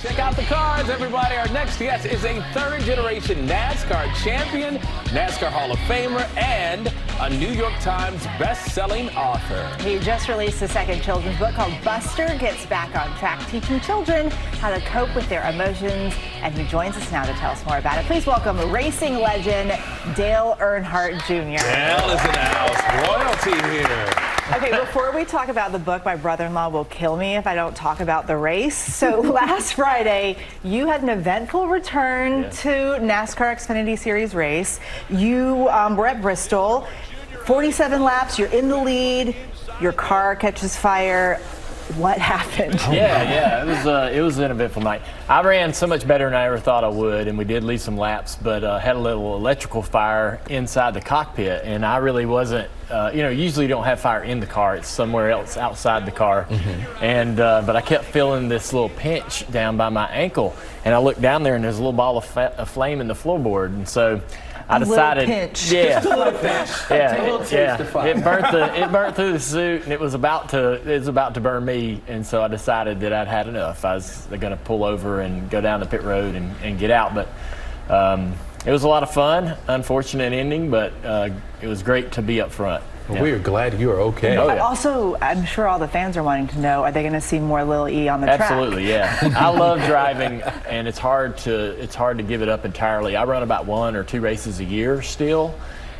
Check out the cars, everybody. Our next guest is a third-generation NASCAR champion, NASCAR Hall of Famer, and a New York Times best-selling author. He just released a second children's book called Buster Gets Back on Track, teaching children how to cope with their emotions. And he joins us now to tell us more about it. Please welcome racing legend Dale Earnhardt Jr. Dale is in the house. Royalty here. Okay, before we talk about the book, my brother-in-law will kill me if I don't talk about the race. So last Friday, you had an eventful return to NASCAR Xfinity Series race. You were at Bristol, 47 laps, you're in the lead, your car catches fire. What happened? It was an eventful night. I ran so much better than I ever thought I would, and we did lead some laps, but had a little electrical fire inside the cockpit, and I really wasn't, usually you don't have fire in the car, it's somewhere else outside the car, and but I kept feeling this little pinch down by my ankle, and I looked down there, and there's a little ball of flame in the floorboard, and so I decided, it burnt through the suit, and it was about to burn me, and so I decided that I'd had enough. I was going to pull over and go down the pit road and get out, but it was a lot of fun. Unfortunate ending, but it was great to be up front. Well, we are glad you are okay. Oh, yeah. Also, I'm sure all the fans are wanting to know, are they going to see more Lil E on the track? Absolutely, yeah. I love driving, and it's hard to give it up entirely. I run about 1 or 2 races a year still,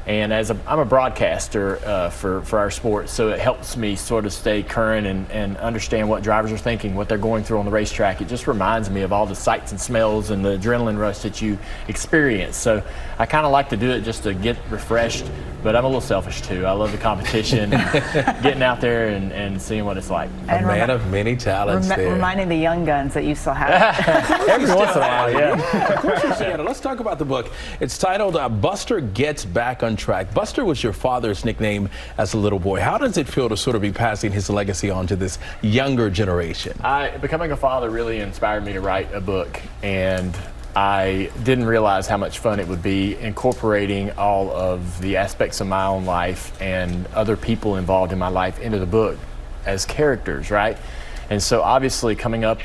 and I'm a broadcaster for our sport, so it helps me sort of stay current and understand what drivers are thinking, what they're going through on the racetrack. It just reminds me of all the sights and smells and the adrenaline rush that you experience. So I kind of like to do it just to get refreshed, but I'm a little selfish too. I love the competition, getting out there and seeing what it's like. A man of many talents there. Reminding the young guns that you still have it. Every once in a while, yeah. Of course you still. Let's talk about the book. It's titled Buster Gets Back on Track. Buster was your father's nickname as a little boy. How does it feel to sort of be passing his legacy on to this younger generation? Becoming a father really inspired me to write a book, and I didn't realize how much fun it would be incorporating all of the aspects of my own life and other people involved in my life into the book as characters, right? And so obviously coming up,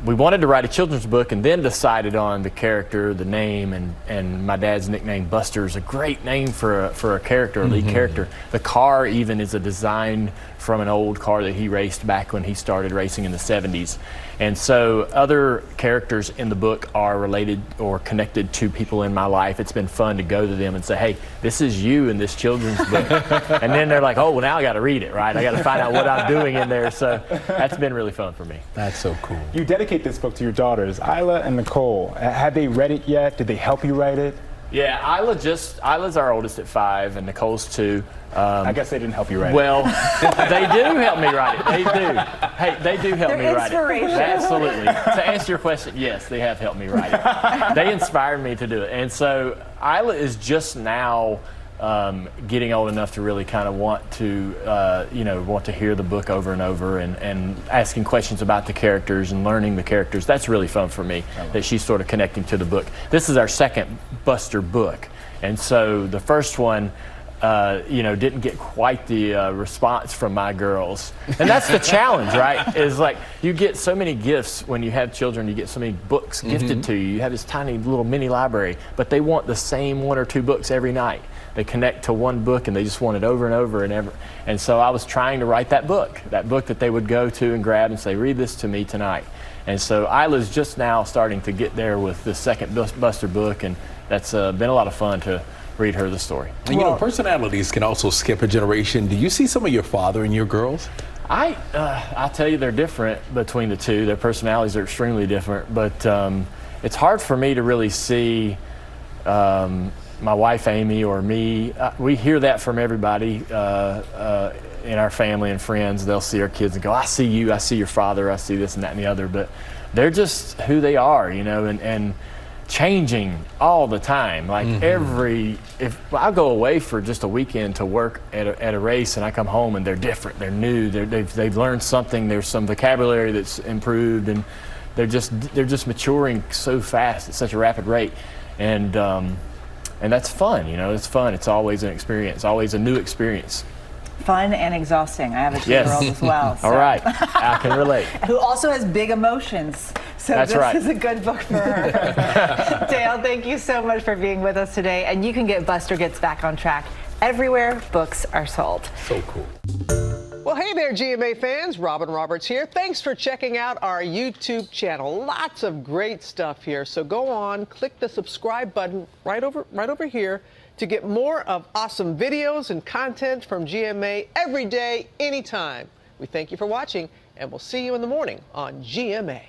we wanted to write a children's book and then decided on the character, the name, and my dad's nickname Buster is a great name for a character, a lead character. The car even is a design from an old car that he raced back when he started racing in the 70s. And so other characters in the book are related or connected to people in my life. It's been fun to go to them and say, hey, this is you in this children's book. And then they're like, oh, well, now I got to read it, right? I got to find out what I'm doing in there. So that's been really fun for me. That's so cool. You dedicate this book to your daughters, Isla and Nicole. Have they read it yet? Did they help you write it? Yeah, Isla's our oldest at 5, and Nicole's 2. I guess they didn't help you write well, it. Well, they do help me write it. They do. Hey, they do help me write it. Absolutely. To answer your question, yes, they have helped me write it. They inspired me to do it. And so Isla is just now getting old enough to really kind of want to hear the book over and over and asking questions about the characters and learning the characters. That's really fun for me, that she's sort of connecting to the book. This is our second Buster book. And so the first one, didn't get quite the response from my girls. And that's the challenge, right? Is like you get so many gifts when you have children, you get so many books gifted to you. You have this tiny little mini library, but they want the same 1 or 2 books every night. They connect to one book and they just want it over and over and ever. And so I was trying to write that book that they would go to and grab and say, read this to me tonight. And so Isla's just now starting to get there with the second Buster book, and that's been a lot of fun to read her the story. And personalities can also skip a generation. Do you see some of your father in your girls? I tell you, they're different between the two. Their personalities are extremely different, but it's hard for me to really see my wife Amy or me. We hear that from everybody in our family and friends. They'll see our kids and go, I see you, I see your father, I see this and that and the other, but they're just who they are, and changing all the time. Like if I go away for just a weekend to work at a race and I come home and they're different, they're new, they've learned something, there's some vocabulary that's improved, and they're just maturing so fast at such a rapid rate, and that's fun. It's fun. It's always an experience, always a new experience. Fun and exhausting. I have a 2-year-old as well. So. All right, I can relate. Who also has big emotions. So That's this right. is a good book for her. Dale, thank you so much for being with us today. And you can get Buster Gets Back on Track everywhere books are sold. So cool. Well, hey there, GMA fans. Robin Roberts here. Thanks for checking out our YouTube channel. Lots of great stuff here. So go on, click the subscribe button right over here to get more of awesome videos and content from GMA every day, anytime. We thank you for watching, and we'll see you in the morning on GMA.